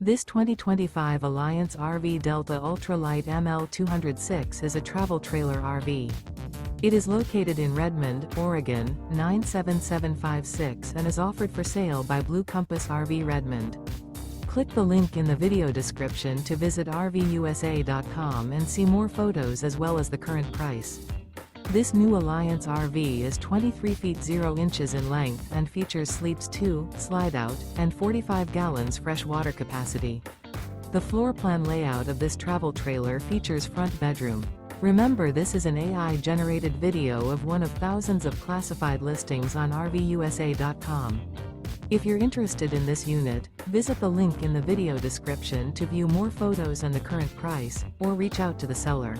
This 2025 Alliance RV Delta Ultralight ML206 is a travel trailer RV. It is located in Redmond, Oregon, 97756 and is offered for sale by Blue Compass RV Redmond. Click the link in the video description to visit RVUSA.com and see more photos as well as the current price. This new Alliance RV is 23 feet 0 inches in length and features sleeps 2, Slideout, and 45 gallons fresh water capacity. The floor plan layout of this travel trailer features front bedroom. Remember, this is an AI-generated video of one of thousands of classified listings on RVUSA.com. If you're interested in this unit, visit the link in the video description to view more photos and the current price, or reach out to the seller.